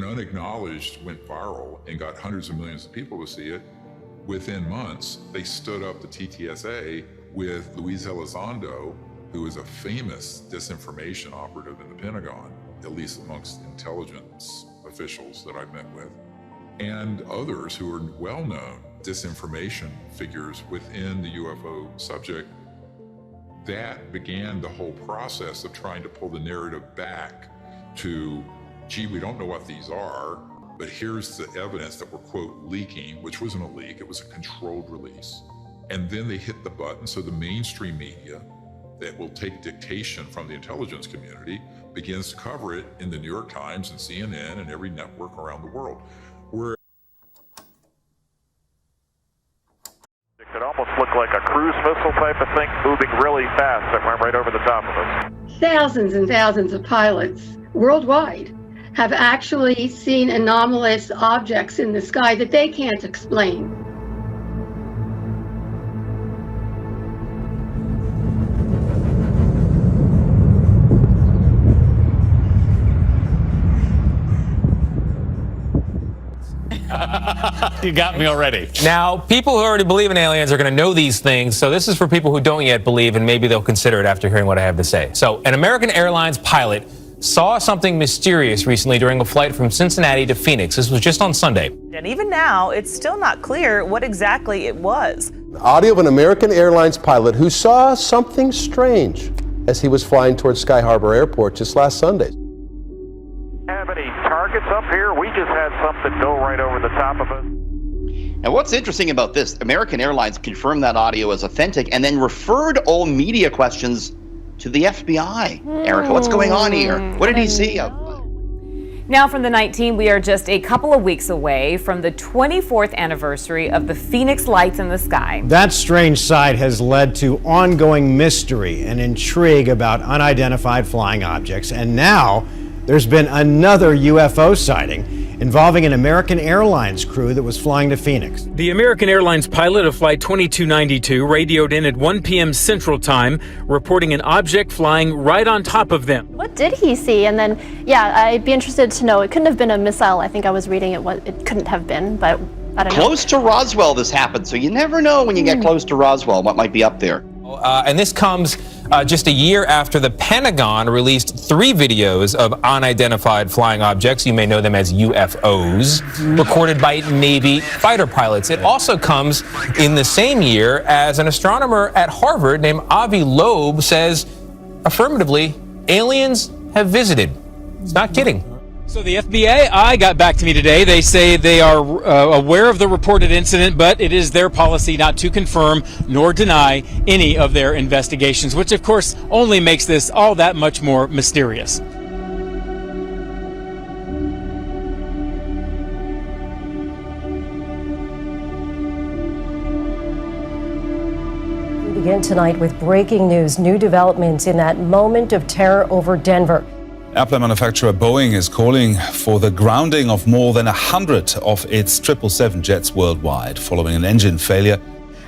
Unacknowledged went viral and got hundreds of millions of people to see it, within months, they stood up the TTSA with Luis Elizondo, who is a famous disinformation operative in the Pentagon, at least amongst intelligence officials that I've met with, and others who are well-known disinformation figures within the UFO subject. That began the whole process of trying to pull the narrative back to, gee, we don't know what these are, but here's the evidence that we're, quote, leaking, which wasn't a leak, it was a controlled release. And then they hit the button, so the mainstream media that will take dictation from the intelligence community begins to cover it in the New York Times and CNN and every network around the world. It could almost look like a cruise missile type of thing moving really fast that went right over the top of us. Thousands and thousands of pilots worldwide have actually seen anomalous objects in the sky that they can't explain. You got me already. Now, people who already believe in aliens are going to know these things, so this is for people who don't yet believe, and maybe they'll consider it after hearing what I have to say. So, an American Airlines pilot saw something mysterious recently during a flight from Cincinnati to Phoenix. This was just on Sunday. And even now, it's still not clear what exactly it was. Audio of an American Airlines pilot who saw something strange as he was flying towards Sky Harbor Airport just last Sunday. Have any targets up here? We just had something go right over the top of us. Now, what's interesting about this, American Airlines confirmed that audio as authentic and then referred all media questions to the FBI. Erica, what's going on here? What did he see? Now from the night team, we are just a couple of weeks away from the 24th anniversary of the Phoenix Lights in the Sky. That strange sight has led to ongoing mystery and intrigue about unidentified flying objects. And now there's been another UFO sighting involving an American Airlines crew that was flying to Phoenix. The American Airlines pilot of Flight 2292 radioed in at 1 p.m. Central Time, reporting an object flying right on top of them. What did he see? And then, yeah, I'd be interested to know. It couldn't have been a missile. I think I was reading it couldn't have been, but I don't know. Close to Roswell this happened, so you never know when you get close to Roswell what might be up there. And this comes just a year after the Pentagon released 3 videos of unidentified flying objects, you may know them as UFOs, recorded by Navy fighter pilots. It also comes in the same year as an astronomer at Harvard named Avi Loeb says, affirmatively, aliens have visited. He's not kidding. So the FBI got back to me today. They say they are aware of the reported incident, but it is their policy not to confirm nor deny any of their investigations, which of course only makes this all that much more mysterious. We begin tonight with breaking news, new developments in that moment of terror over Denver. Airplane manufacturer Boeing is calling for the grounding of more than 100 of its 777 jets worldwide following an engine failure.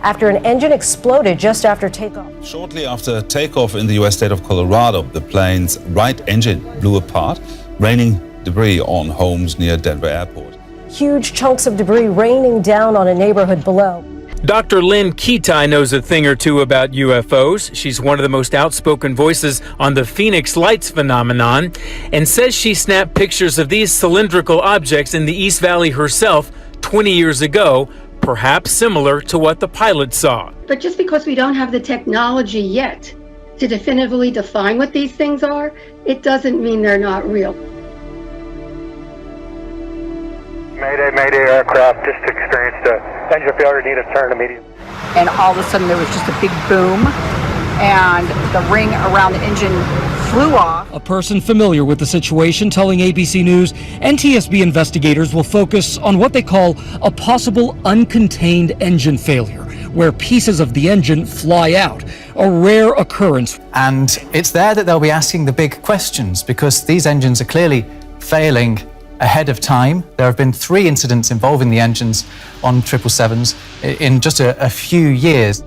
After an engine exploded just after takeoff. Shortly after takeoff in the U.S. state of Colorado, the plane's right engine blew apart, raining debris on homes near Denver Airport. Huge chunks of debris raining down on a neighborhood below. Dr. Lynn Kitai knows a thing or two about UFOs. She's one of the most outspoken voices on the Phoenix Lights phenomenon and says she snapped pictures of these cylindrical objects in the East Valley herself 20 years ago, perhaps similar to what the pilot saw. But just because we don't have the technology yet to definitively define what these things are, it doesn't mean they're not real. Mayday, mayday, aircraft just experienced a engine failure, need a turn immediately. And all of a sudden there was just a big boom and the ring around the engine flew off. A person familiar with the situation telling ABC News NTSB investigators will focus on what they call a possible uncontained engine failure, where pieces of the engine fly out, a rare occurrence. And it's there that they'll be asking the big questions because these engines are clearly failing ahead of time. There have been 3 incidents involving the engines on 777s in just a few years.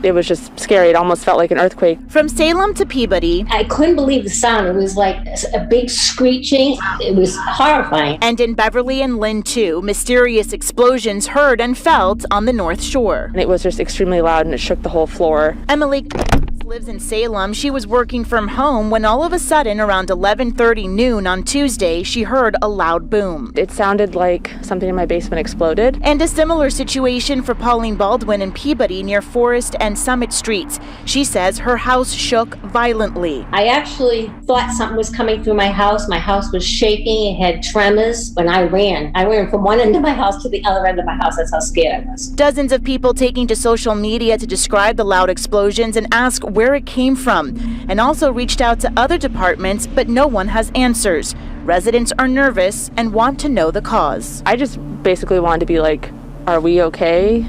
It was just scary. It almost felt like an earthquake. From Salem to Peabody. I couldn't believe the sound. It was like a big screeching. It was horrifying. And in Beverly and Lynn, too, mysterious explosions heard and felt on the North Shore. And it was just extremely loud and it shook the whole floor. Emily lives in Salem. She was working from home when all of a sudden around 11:30 noon on Tuesday, she heard a loud boom. It sounded like something in my basement exploded. And a similar situation for Pauline Baldwin in Peabody near Forest and Summit Streets. She says her house shook violently. I actually thought something was coming through my house. My house was shaking. It had tremors. When I ran from one end of my house to the other end of my house. That's how scared I was. Dozens of people taking to social media to describe the loud explosions and ask where it came from, and also reached out to other departments, but no one has answers. Residents are nervous and want to know the cause. I just basically wanted to be like, are we okay?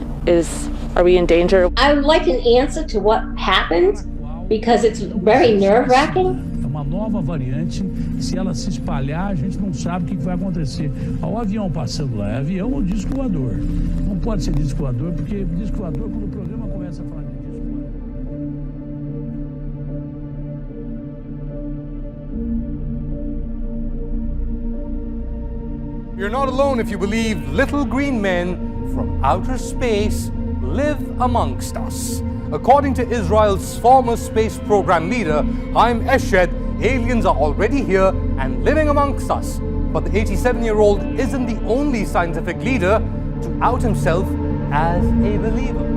Are we in danger? I would like an answer to what happened, because it's very nerve-wracking. Uma nova variante, se ela se espalhar, a gente não sabe o que vai acontecer. O avião passando lá, é avião ou disco voador? Não pode ser disco voador, porque disco voador, quando o programa começa a falar de disco voador. You're not alone if you believe little green men from outer space live amongst us. According to Israel's former space program leader, Haim Eshed, aliens are already here and living amongst us. But the 87-year-old isn't the only scientific leader to out himself as a believer.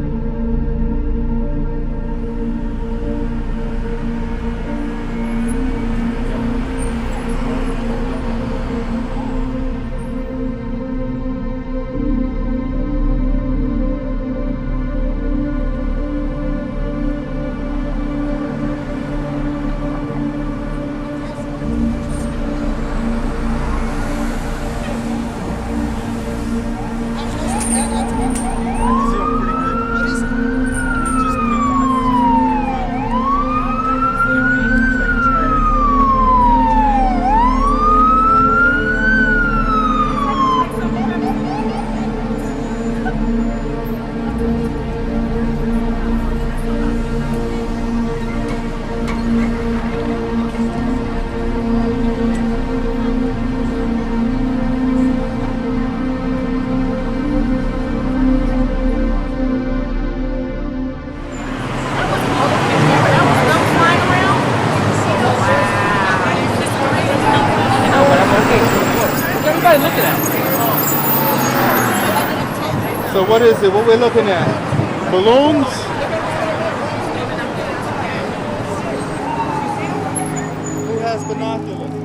So what is it? What we're looking at? Balloons? Who has binoculars?